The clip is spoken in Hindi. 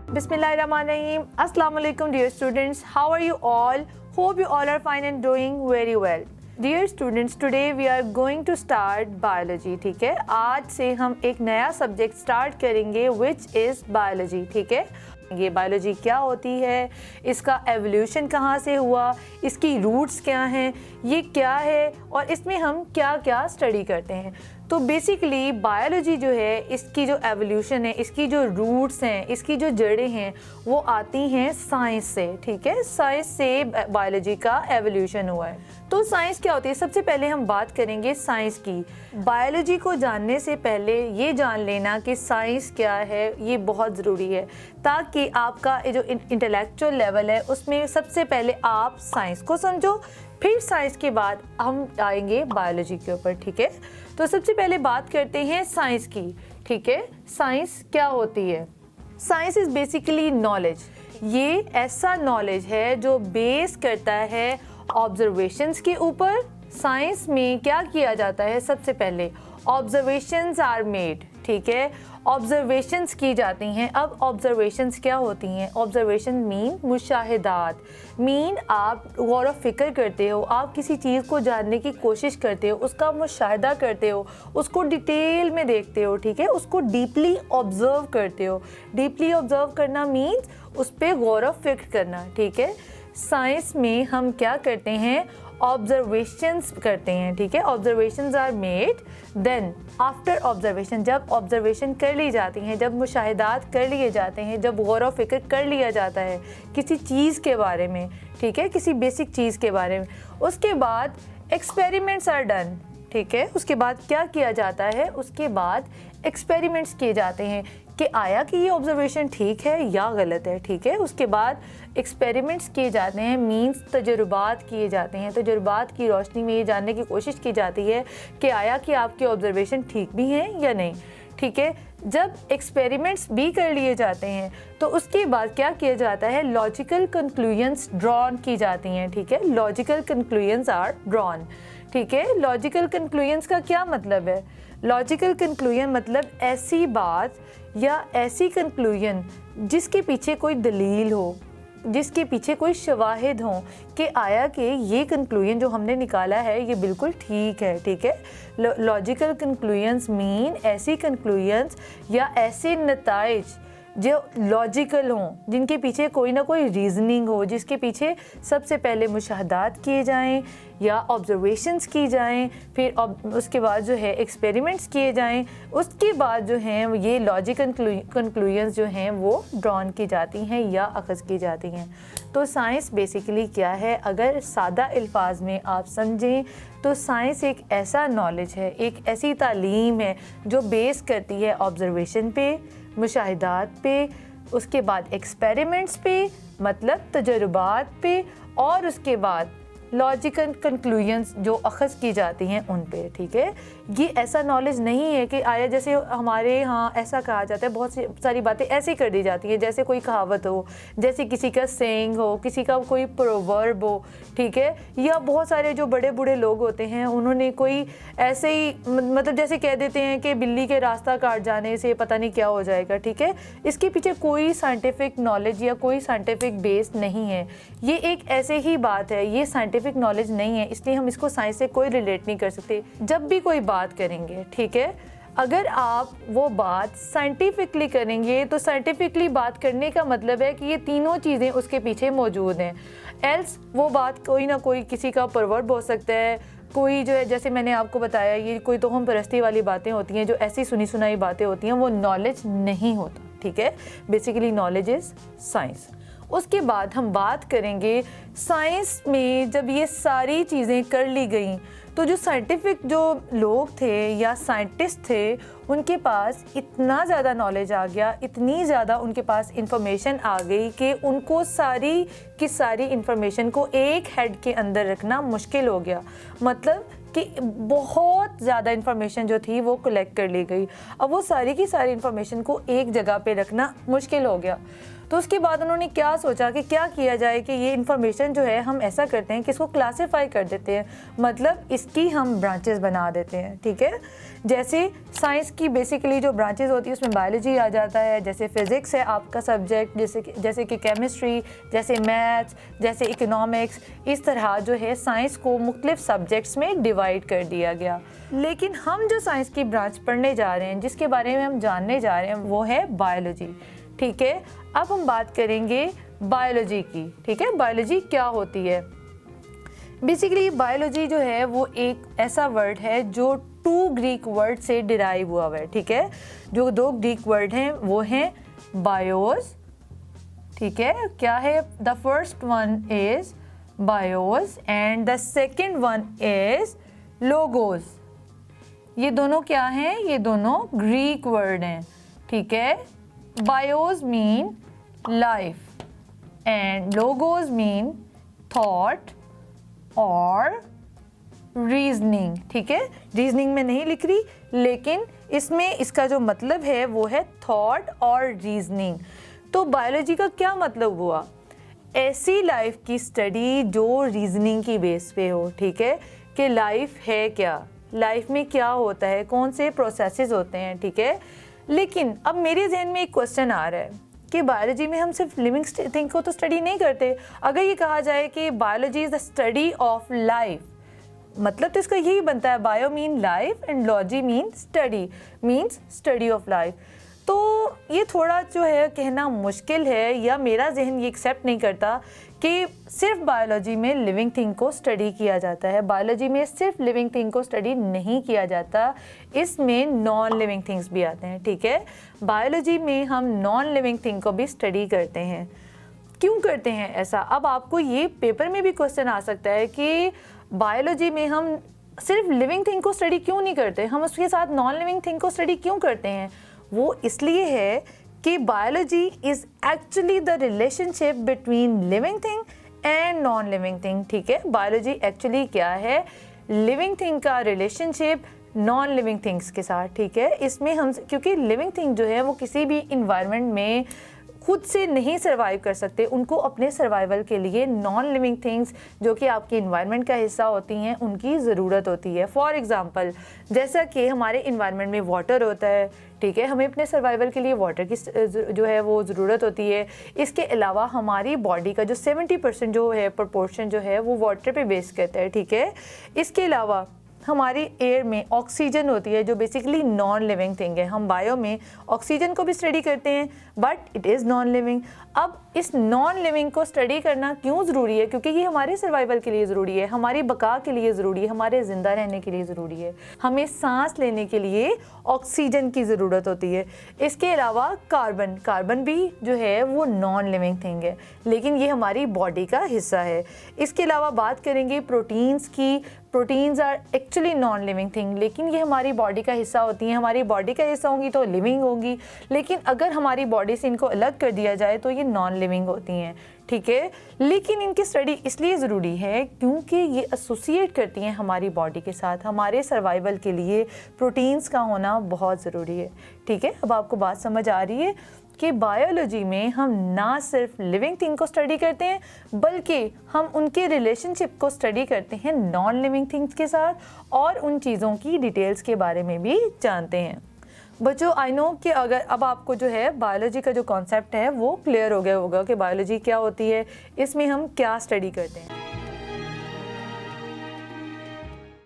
Bismillahirrahmanirrahim. Assalamu alaikum dear students. How are you all? Hope you all are fine and doing very well. Dear students, today we are going to start biology. ठीक है, आज से हम एक नया सब्जेक्ट स्टार्ट करेंगे which is biology. ठीक है, ये बायोलॉजी क्या होती है, इसका एवोल्यूशन कहाँ से हुआ, इसकी रूट्स क्या हैं, ये क्या है और इसमें हम क्या क्या स्टडी करते हैं। तो बेसिकली बायोलॉजी जो है, इसकी जो एवोल्यूशन है, इसकी जो रूट्स हैं, इसकी जो जड़ें हैं, वो आती हैं साइंस से। ठीक है, साइंस से बायोलॉजी का एवोल्यूशन हुआ है। तो साइंस क्या होती है, सबसे पहले हम बात करेंगे साइंस की। बायोलॉजी को जानने से पहले ये जान लेना कि साइंस क्या है, ये बहुत ज़रूरी है, ताकि आपका जो इंटेलेक्चुअल लेवल है उसमें सबसे पहले आप साइंस को समझो, फिर साइंस के बाद हम आएंगे बायोलॉजी के ऊपर। ठीक है, तो सबसे पहले बात करते हैं साइंस की। ठीक है, साइंस क्या होती है? Science is basically knowledge. ये ऐसा नॉलेज है जो बेस करता है ऑब्जर्वेशंस के ऊपर। साइंस में क्या किया जाता है, सबसे पहले ऑब्जर्वेशंस आर मेड। ठीक है, ऑब्जर्वेशंस की जाती हैं। अब ऑब्जर्वेशंस क्या होती हैं? ऑब्जर्वेशन मीन मुशाहिदात, मीन आप गौर व फिक्र करते हो, आप किसी चीज़ को जानने की कोशिश करते हो, उसका मुशाहिदा करते हो, उसको डिटेल में देखते हो। ठीक है, उसको डीपली ऑब्ज़र्व करते हो। डीपली ऑब्ज़र्व करना मीन्स उस पर गौर व फिक्र करना। ठीक है, साइंस में हम क्या करते हैं, ऑब्जर्वेशंस करते हैं। ठीक है, observations are made, then after observation, जब ऑब्जर्वेशन कर ली जाती हैं, जब मुशाहिदात कर लिए जाते हैं, जब गौर व फिक्र कर लिया जाता है किसी चीज़ के बारे में, ठीक है, किसी बेसिक चीज़ के बारे में, उसके बाद एक्सपेरिमेंट्स आर डन। ठीक है, उसके बाद क्या किया जाता है, उसके बाद एक्सपेरिमेंट्स किए जाते हैं कि आया कि ये ऑब्जर्वेशन ठीक है या गलत है। ठीक है, उसके बाद एक्सपेरिमेंट्स किए जाते हैं, मींस तजुर्बात किए जाते हैं। तजुर्बात की रोशनी में ये जानने की कोशिश की जाती है कि आया कि आपके ऑब्जर्वेशन ठीक भी हैं या नहीं। ठीक है, जब एक्सपेरिमेंट्स भी कर लिए जाते हैं तो उसके बाद क्या किया जाता है, लॉजिकल कंक्लूजन्स ड्रॉन की जाती हैं। ठीक है, लॉजिकल कंक्लूजन्स आर ड्रॉन। ठीक है, लॉजिकल कंक्लूजन्स का क्या मतलब है? लॉजिकल कंक्लूजन मतलब ऐसी बात या ऐसी कंक्लूजन जिसके पीछे कोई दलील हो, जिसके पीछे कोई शवाहिद हो कि आया कि ये कंक्लूजन जो हमने निकाला है ये बिल्कुल ठीक है। ठीक है, लॉजिकल कंक्लूजन्स मीन ऐसी कंक्लूजन्स या ऐसे नताइज जो लॉजिकल हों, जिनके पीछे कोई ना कोई रीज़निंग हो, जिसके पीछे सबसे पहले मुशाहदात किए जाएं या ऑब्जर्वेशंस की जाएं, फिर उसके बाद जो है एक्सपेरिमेंट्स किए जाएं, उसके बाद जो हैं ये लॉजिकल कंक्लूजन्स जो हैं वो ड्रॉन की जाती हैं या अखज़ की जाती हैं। तो साइंस बेसिकली क्या है, अगर सादा अल्फाज में आप समझें तो साइंस एक ऐसा नॉलेज है, एक ऐसी तालीम है जो बेस करती है ऑब्जर्वेशन पे, मुशाहिदात पे, उसके बाद एक्सपेरिमेंट्स पे मतलब तजुर्बात पे, और उसके बाद लॉजिकल कंक्लूजन्स जो अखज़ की जाती हैं उन पे। ठीक है, ये ऐसा नॉलेज नहीं है कि आया जैसे हमारे यहाँ ऐसा कहा जाता है, बहुत सारी बातें ऐसे कर दी जाती हैं जैसे कोई कहावत हो, जैसे किसी का सेइंग हो, किसी का कोई प्रोवर्ब हो। ठीक है, या बहुत सारे जो बड़े बूढ़े लोग होते हैं उन्होंने कोई ऐसे ही मतलब जैसे कह देते हैं कि बिल्ली के रास्ता काट जाने से पता नहीं क्या हो जाएगा। ठीक है, इसके पीछे कोई साइंटिफिक नॉलेज या कोई साइंटिफिक बेस नहीं है, ये एक ऐसे ही बात है, ये साइंटिफिक नॉलेज नहीं है, इसलिए हम इसको साइंस से कोई रिलेट नहीं कर सकते। जब भी कोई बात करेंगे, ठीक है, अगर आप वो बात साइंटिफिकली करेंगे तो साइंटिफिकली बात करने का मतलब है कि ये तीनों चीज़ें उसके पीछे मौजूद हैं। एल्स वो बात कोई ना कोई किसी का परवर्ब हो सकता है, कोई जो है जैसे मैंने आपको बताया ये कोई तोहम परस्ती वाली बातें होती हैं, जो ऐसी सुनी सुनाई बातें होती हैं, वो नॉलेज नहीं होता। ठीक है, बेसिकली नॉलेज इज़ साइंस। उसके बाद हम बात करेंगे साइंस में जब ये सारी चीज़ें कर ली गई तो जो साइंटिफिक जो लोग थे या साइंटिस्ट थे उनके पास इतना ज़्यादा नॉलेज आ गया, इतनी ज़्यादा उनके पास इंफॉर्मेशन आ गई कि उनको सारी की सारी इंफॉर्मेशन को एक हेड के अंदर रखना मुश्किल हो गया। मतलब कि बहुत ज़्यादा इंफॉर्मेशन जो थी वो कलेक्ट कर ली गई, अब वो सारी की सारी इंफॉर्मेशन को एक जगह पे रखना मुश्किल हो गया। तो उसके बाद उन्होंने क्या सोचा कि क्या किया जाए कि ये इन्फॉर्मेशन जो है हम ऐसा करते हैं कि इसको क्लासीफाई कर देते हैं, मतलब इसकी हम ब्रांचेस बना देते हैं, ठीक है। जैसे साइंस की बेसिकली जो ब्रांचेस होती है उसमें बायोलॉजी आ जाता है, जैसे फिज़िक्स है आपका सब्जेक्ट, जैसे कि केमिस्ट्री, जैसे मैथ्स, जैसे इकोनॉमिक्स, इस तरह जो है साइंस को मुख्तलिफ सब्जेक्ट्स में डिवाइड कर दिया गया। लेकिन हम जो साइंस की ब्रांच पढ़ने जा रहे हैं, जिसके बारे में हम जानने जा रहे हैं, वो है बायोलॉजी, ठीक है। अब हम बात करेंगे बायोलॉजी की, ठीक है। बायोलॉजी क्या होती है? बेसिकली बायोलॉजी जो है वो एक ऐसा वर्ड है जो 2 ग्रीक वर्ड से डिराइव हुआ है, ठीक है। जो 2 ग्रीक वर्ड हैं वो हैं बायोस, ठीक है। क्या है? The first one is BIOS and the second one is logos. ये दोनों क्या हैं? ये दोनों ग्रीक वर्ड हैं, ठीक है। BIOS mean life and logos mean thought और रीजनिंग, ठीक है। रीजनिंग में नहीं लिख रही, लेकिन इसमें इसका जो मतलब है वो है थॉट और रीजनिंग। तो बायोलॉजी का क्या मतलब हुआ? ऐसी लाइफ की स्टडी जो रीजनिंग की बेस पे हो, ठीक है, कि लाइफ है क्या, लाइफ में क्या होता है, कौन से प्रोसेसेस होते हैं, ठीक है। लेकिन अब मेरे जहन में एक क्वेश्चन आ रहा है कि बायोलॉजी में हम सिर्फ लिविंग थिंग को तो स्टडी नहीं करते। अगर ये कहा जाए कि biology is the study of life, मतलब तो इसका यही बनता है, bio mean life and logy mean study, means study of life. तो ये थोड़ा जो है कहना मुश्किल है, या मेरा जहन ये एक्सेप्ट नहीं करता कि सिर्फ बायोलॉजी में लिविंग थिंग को स्टडी किया जाता है। बायोलॉजी में सिर्फ लिविंग थिंग को स्टडी नहीं किया जाता, इसमें नॉन लिविंग थिंग्स भी आते हैं, ठीक है। बायोलॉजी में हम नॉन लिविंग थिंग को भी स्टडी करते हैं। क्यों करते हैं ऐसा? अब आपको ये पेपर में भी क्वेश्चन आ सकता है कि बायोलॉजी में हम सिर्फ लिविंग थिंग को स्टडी क्यों नहीं करते, हम उसके साथ नॉन लिविंग थिंग को स्टडी क्यों करते हैं? वो इसलिए है कि biology is actually the relationship between living thing and non living thing, ठीक है। बायोलॉजी एक्चुअली क्या है? लिविंग थिंग का रिलेशनशिप नॉन लिविंग थिंग्स के साथ, ठीक है। इसमें हम, क्योंकि लिविंग थिंग जो है वो किसी भी इन्वायरमेंट में खुद से नहीं सर्वाइव कर सकते, उनको अपने सर्वाइवल के लिए नॉन लिविंग थिंग्स जो कि आपके इन्वायरमेंट का हिस्सा होती हैं उनकी ज़रूरत होती है। फॉर एग्ज़ाम्पल, जैसा कि हमारे इन्वायरमेंट में वाटर होता है, ठीक है, हमें अपने सर्वाइवल के लिए वाटर की जो है वो ज़रूरत होती है। इसके अलावा हमारी बॉडी का जो 70% जो है प्रोपोर्शन जो है वो वाटर पे बेस करता है, ठीक है। इसके अलावा हमारी एयर में ऑक्सीजन होती है जो बेसिकली नॉन लिविंग थिंग है। हम बायो में ऑक्सीजन को भी स्टडी करते हैं, but it is non living. अब इस नॉन लिविंग को स्टडी करना क्यों ज़रूरी है? क्योंकि ये हमारे सर्वाइवल के लिए ज़रूरी है, हमारी बका के लिए ज़रूरी है, हमारे ज़िंदा रहने के लिए ज़रूरी है। हमें सांस लेने के लिए ऑक्सीजन की ज़रूरत होती है। इसके अलावा कार्बन भी जो है वो नॉन लिविंग थिंग है, लेकिन ये हमारी बॉडी का हिस्सा है। इसके अलावा बात करेंगे प्रोटीन्स की। Proteins are actually non living thing, लेकिन ये हमारी बॉडी का हिस्सा होती हैं। हमारी बॉडी का हिस्सा होंगी तो लिविंग होंगी, लेकिन अगर हमारी बॉडी से इनको अलग कर दिया जाए तो ये नॉन लिविंग होती हैं, ठीक है। लेकिन इनकी स्टडी इसलिए ज़रूरी है क्योंकि ये एसोसिएट करती हैं हमारी बॉडी के साथ। हमारे सर्वाइवल के लिए प्रोटीन्स का होना बहुत ज़रूरी है, ठीक है। अब आपको बात समझ आ रही है कि बायोलॉजी में हम ना सिर्फ लिविंग थिंग को स्टडी करते हैं, बल्कि हम उनके रिलेशनशिप को स्टडी करते हैं नॉन लिविंग थिंग्स के साथ, और उन चीज़ों की डिटेल्स के बारे में भी जानते हैं। बच्चों, आई नो कि अगर अब आपको जो है बायोलॉजी का जो कॉन्सेप्ट है वो क्लियर हो गया होगा कि बायोलॉजी क्या होती है, इसमें हम क्या स्टडी करते हैं।